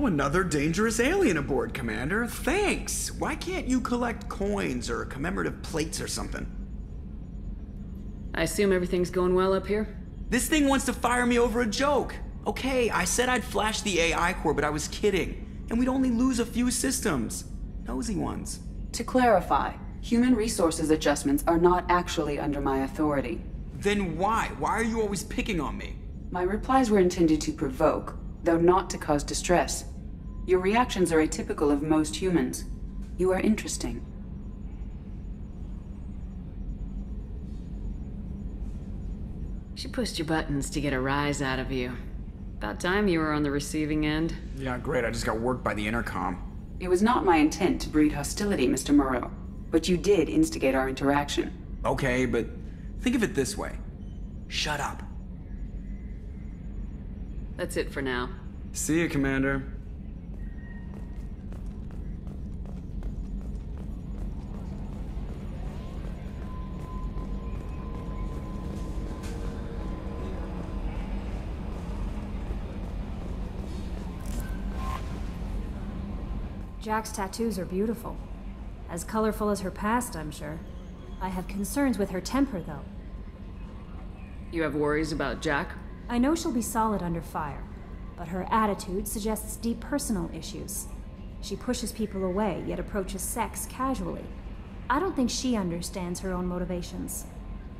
another dangerous alien aboard, Commander. Thanks. Why can't you collect coins or commemorative plates or something? I assume everything's going well up here? This thing wants to fire me over a joke. Okay, I said I'd flash the AI core, but I was kidding. And we'd only lose a few systems. Nosy ones. To clarify, human resources adjustments are not actually under my authority. Then why? Why are you always picking on me? My replies were intended to provoke, though not to cause distress. Your reactions are atypical of most humans. You are interesting. She pushed your buttons to get a rise out of you. About time you were on the receiving end. Yeah, great. I just got worked by the intercom. It was not my intent to breed hostility, Mr. Moreau, but you did instigate our interaction. Okay, but think of it this way. Shut up. That's it for now. See you, Commander. Jack's tattoos are beautiful. As colorful as her past, I'm sure. I have concerns with her temper, though. You have worries about Jack? I know she'll be solid under fire, but her attitude suggests deep personal issues. She pushes people away, yet approaches sex casually. I don't think she understands her own motivations.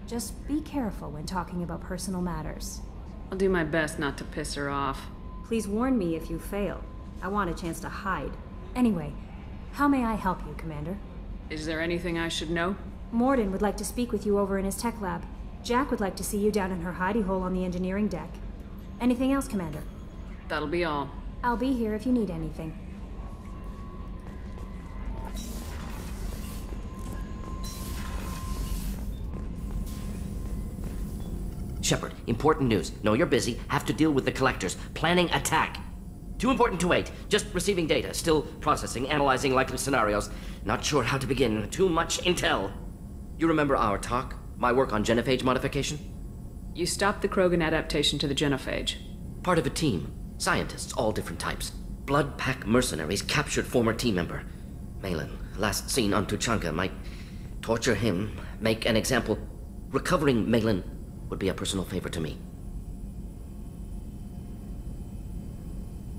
Just be careful when talking about personal matters. I'll do my best not to piss her off. Please warn me if you fail. I want a chance to hide. Anyway, how may I help you, Commander? Is there anything I should know? Mordin would like to speak with you over in his tech lab. Jack would like to see you down in her hidey hole on the engineering deck. Anything else, Commander? That'll be all. I'll be here if you need anything. Shepard, important news. Know you're busy. Have to deal with the collectors. Planning attack. Too important to wait. Just receiving data. Still processing, analyzing likely scenarios. Not sure how to begin. Too much intel. You remember our talk? My work on genophage modification? You stopped the Krogan adaptation to the genophage. Part of a team. Scientists, all different types. Blood Pack mercenaries captured former team member. Malin, last seen on Tuchanka, might torture him, make an example. Recovering Malin would be a personal favor to me.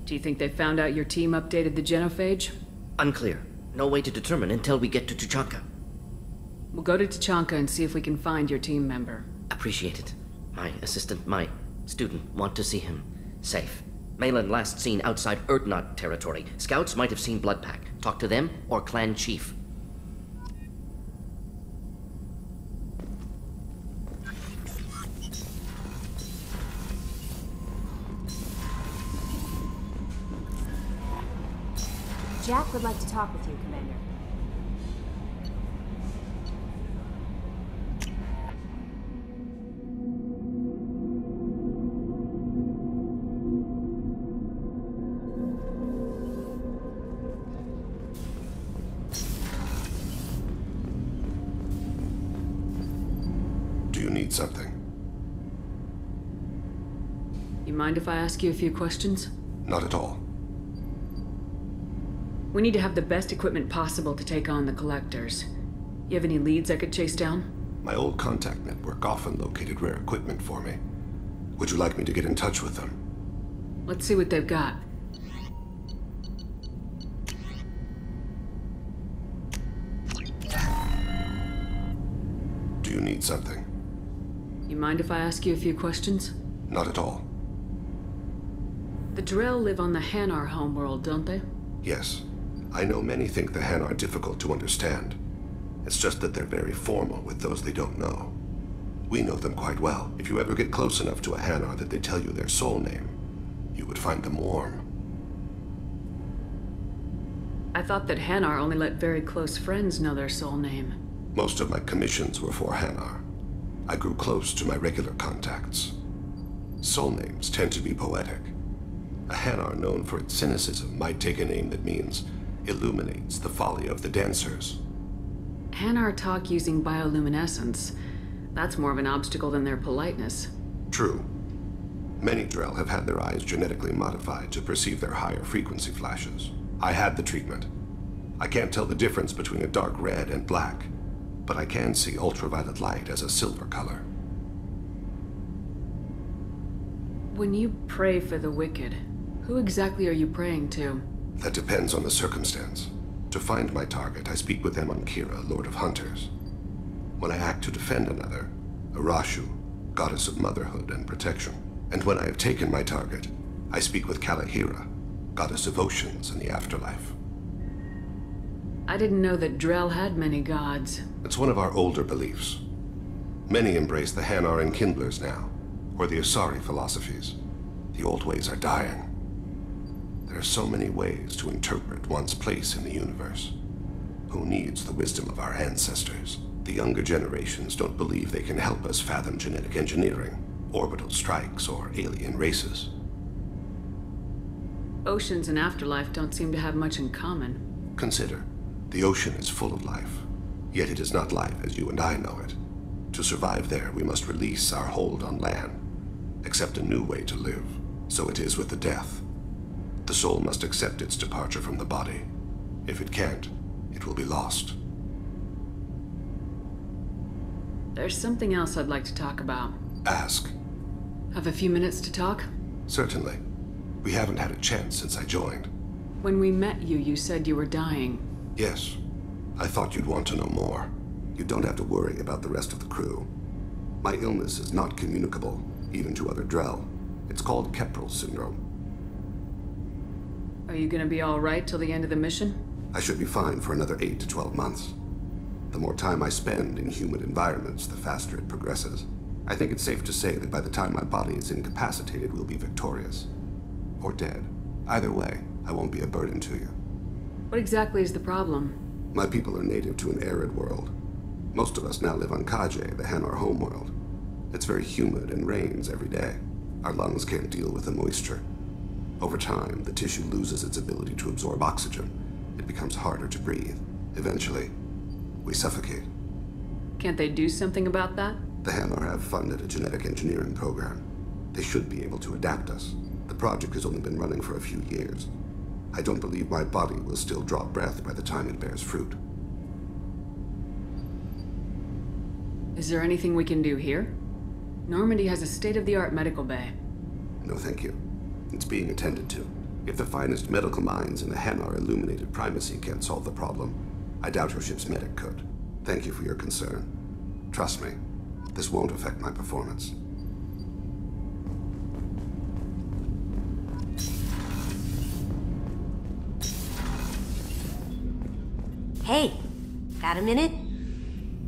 Do you think they found out your team updated the genophage? Unclear. No way to determine until we get to Tuchanka. We'll go to Tuchanka and see if we can find your team member. Appreciate it. My assistant, my student, want to see him safe. Malin last seen outside Urdnot territory. Scouts might have seen Bloodpack. Talk to them or clan chief. Jack would like to talk with you, Commander. Do you need something? You mind if I ask you a few questions? Not at all. We need to have the best equipment possible to take on the collectors. You have any leads I could chase down? My old contact network often located rare equipment for me. Would you like me to get in touch with them? Let's see what they've got. Do you need something? You mind if I ask you a few questions? Not at all. The Drell live on the Hanar homeworld, don't they? Yes. I know many think the Han are difficult to understand. It's just that they're very formal with those they don't know. We know them quite well. If you ever get close enough to a Hanar that they tell you their soul name, you would find them warm. I thought that Hanar only let very close friends know their soul name. Most of my commissions were for Hanar. I grew close to my regular contacts. Soul names tend to be poetic. A Hanar known for its cynicism might take a name that means illuminates the folly of the dancers. Hanar talk using bioluminescence. That's more of an obstacle than their politeness. True. Many Drell have had their eyes genetically modified to perceive their higher frequency flashes. I had the treatment. I can't tell the difference between a dark red and black, but I can see ultraviolet light as a silver color. When you pray for the wicked, who exactly are you praying to? That depends on the circumstance. To find my target, I speak with them on Kira, Lord of Hunters. When I act to defend another, Arashu, goddess of motherhood and protection. And when I have taken my target, I speak with Kalahira, goddess of oceans and the afterlife. I didn't know that Drell had many gods. It's one of our older beliefs. Many embrace the Hanar and Kindlers now, or the Asari philosophies. The old ways are dying. There are so many ways to interpret one's place in the universe. Who needs the wisdom of our ancestors? The younger generations don't believe they can help us fathom genetic engineering, orbital strikes, or alien races. Oceans and afterlife don't seem to have much in common. Consider, the ocean is full of life, yet it is not life as you and I know it. To survive there, we must release our hold on land, accept a new way to live. So it is with the death. The soul must accept its departure from the body. If it can't, it will be lost. There's something else I'd like to talk about. Ask. Have a few minutes to talk? Certainly. We haven't had a chance since I joined. When we met you, you said you were dying. Yes. I thought you'd want to know more. You don't have to worry about the rest of the crew. My illness is not communicable, even to other Drell. It's called Keprel syndrome. Are you gonna be all right till the end of the mission? I should be fine for another 8 to 12 months. The more time I spend in humid environments, the faster it progresses. I think it's safe to say that by the time my body is incapacitated, we'll be victorious. Or dead. Either way, I won't be a burden to you. What exactly is the problem? My people are native to an arid world. Most of us now live on Kaje, the Hanar homeworld. It's very humid and rains every day. Our lungs can't deal with the moisture. Over time, the tissue loses its ability to absorb oxygen. It becomes harder to breathe. Eventually, we suffocate. Can't they do something about that? The Hanar have funded a genetic engineering program. They should be able to adapt us. The project has only been running for a few years. I don't believe my body will still draw breath by the time it bears fruit. Is there anything we can do here? Normandy has a state-of-the-art medical bay. No, thank you. It's being attended to. If the finest medical minds in the Hanar illuminated primacy can't solve the problem, I doubt your ship's medic could. Thank you for your concern. Trust me, this won't affect my performance. Hey, got a minute?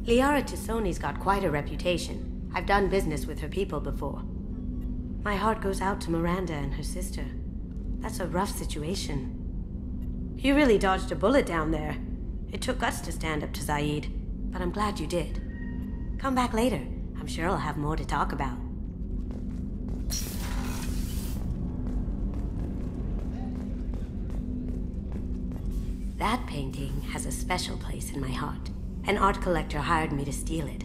Liara Tassoni's got quite a reputation. I've done business with her people before. My heart goes out to Miranda and her sister. That's a rough situation. You really dodged a bullet down there. It took guts to stand up to Zaid, but I'm glad you did. Come back later. I'm sure I'll have more to talk about. That painting has a special place in my heart. An art collector hired me to steal it.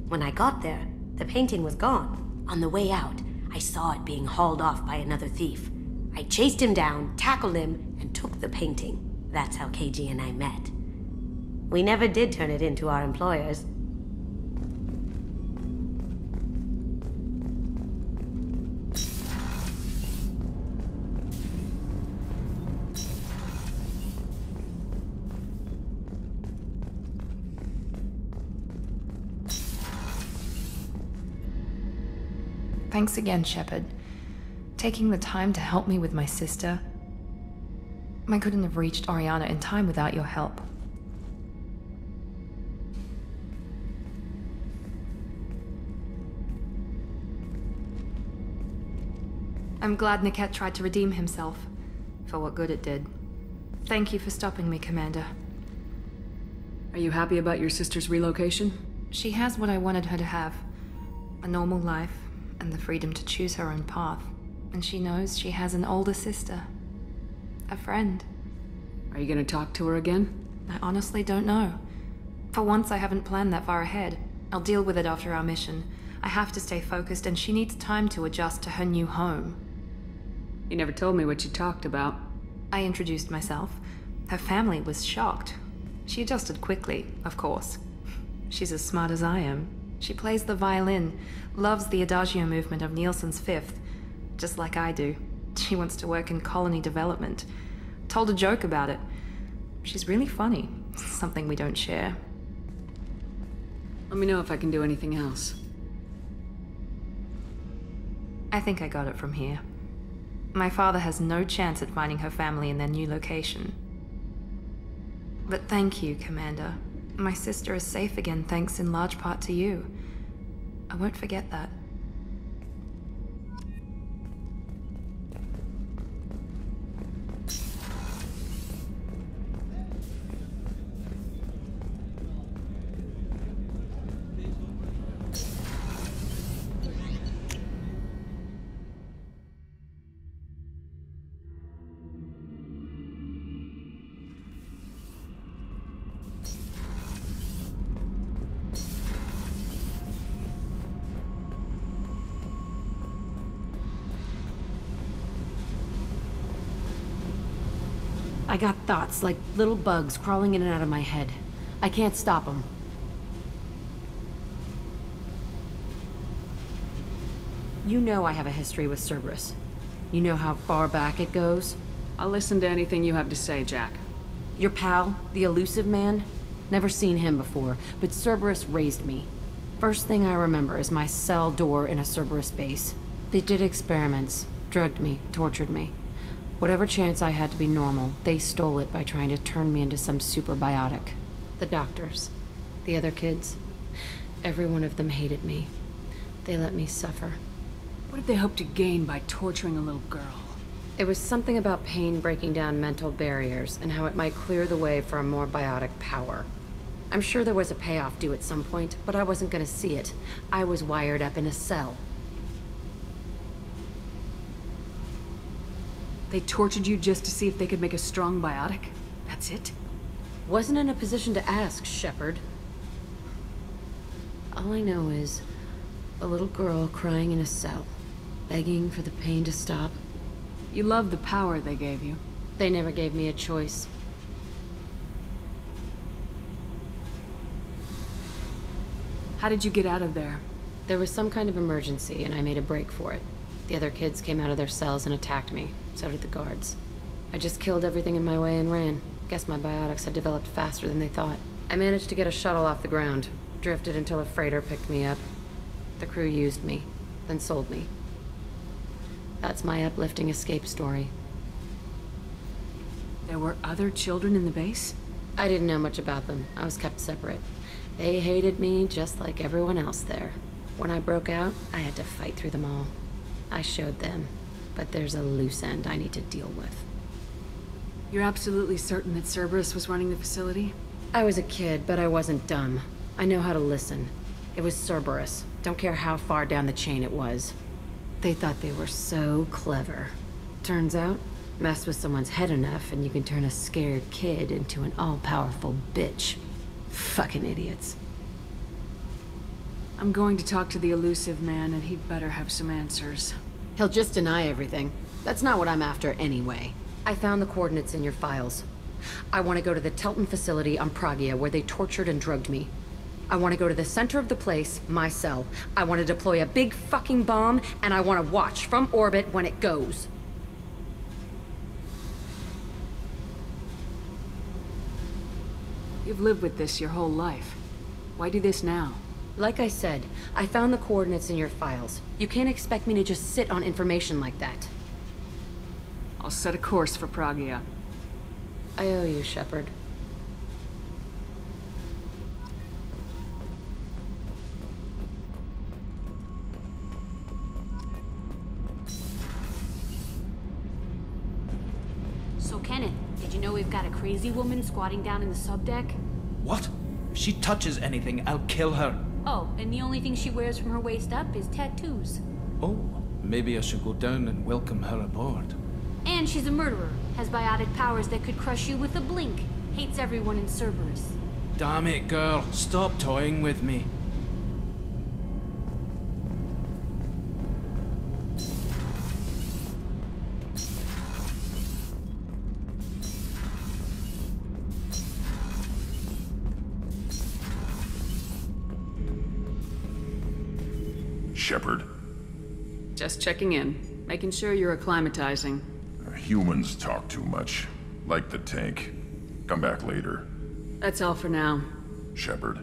When I got there, the painting was gone. On the way out, I saw it being hauled off by another thief. I chased him down, tackled him, and took the painting. That's how KG and I met. We never did turn it into our employers. Thanks again, Shepard. Taking the time to help me with my sister. I couldn't have reached Oriana in time without your help. I'm glad Niket tried to redeem himself, for what good it did. Thank you for stopping me, Commander. Are you happy about your sister's relocation? She has what I wanted her to have. A normal life, and the freedom to choose her own path. And she knows she has an older sister. A friend. Are you gonna talk to her again? I honestly don't know. For once, I haven't planned that far ahead. I'll deal with it after our mission. I have to stay focused, and she needs time to adjust to her new home. You never told me what you talked about. I introduced myself. Her family was shocked. She adjusted quickly, of course. She's as smart as I am. She plays the violin, loves the Adagio movement of Nielsen's Fifth, just like I do. She wants to work in colony development. Told a joke about it. She's really funny, something we don't share. Let me know if I can do anything else. I think I got it from here. My father has no chance at finding her family in their new location. But thank you, Commander. My sister is safe again thanks in large part to you. I won't forget that. I got thoughts like little bugs crawling in and out of my head. I can't stop them. You know I have a history with Cerberus. You know how far back it goes? I'll listen to anything you have to say, Jack. Your pal, the elusive man? Never seen him before, but Cerberus raised me. First thing I remember is my cell door in a Cerberus base. They did experiments, drugged me, tortured me. Whatever chance I had to be normal, they stole it by trying to turn me into some superbiotic. The doctors, the other kids, every one of them hated me. They let me suffer. What did they hope to gain by torturing a little girl? It was something about pain breaking down mental barriers and how it might clear the way for a more biotic power. I'm sure there was a payoff due at some point, but I wasn't gonna see it. I was wired up in a cell. They tortured you just to see if they could make a strong biotic? That's it? Wasn't in a position to ask, Shepard. All I know is a little girl crying in a cell, begging for the pain to stop. You love the power they gave you. They never gave me a choice. How did you get out of there? There was some kind of emergency, and I made a break for it. The other kids came out of their cells and attacked me. So did the guards. I just killed everything in my way and ran. Guess my biotics had developed faster than they thought. I managed to get a shuttle off the ground. Drifted until a freighter picked me up. The crew used me, then sold me. That's my uplifting escape story. There were other children in the base? I didn't know much about them. I was kept separate. They hated me just like everyone else there. When I broke out, I had to fight through them all. I showed them, but there's a loose end I need to deal with. You're absolutely certain that Cerberus was running the facility? I was a kid, but I wasn't dumb. I know how to listen. It was Cerberus. Don't care how far down the chain it was. They thought they were so clever. Turns out, mess with someone's head enough and you can turn a scared kid into an all-powerful bitch. Fucking idiots. I'm going to talk to the elusive man, and he'd better have some answers. He'll just deny everything. That's not what I'm after anyway. I found the coordinates in your files. I want to go to the Telton facility on Pragia where they tortured and drugged me. I want to go to the center of the place, my cell. I want to deploy a big fucking bomb, and I want to watch from orbit when it goes. You've lived with this your whole life. Why do this now? Like I said, I found the coordinates in your files. You can't expect me to just sit on information like that. I'll set a course for Pragia. I owe you, Shepard. So, Kenneth, did you know we've got a crazy woman squatting down in the subdeck? What? If she touches anything, I'll kill her. Oh, and the only thing she wears from her waist up is tattoos. Oh, maybe I should go down and welcome her aboard. And she's a murderer, has biotic powers that could crush you with a blink, hates everyone in Cerberus. Damn it, girl. Stop toying with me. Shepard? Just checking in, making sure you're acclimatizing. Humans talk too much. Like the tank. Come back later. That's all for now. Shepard.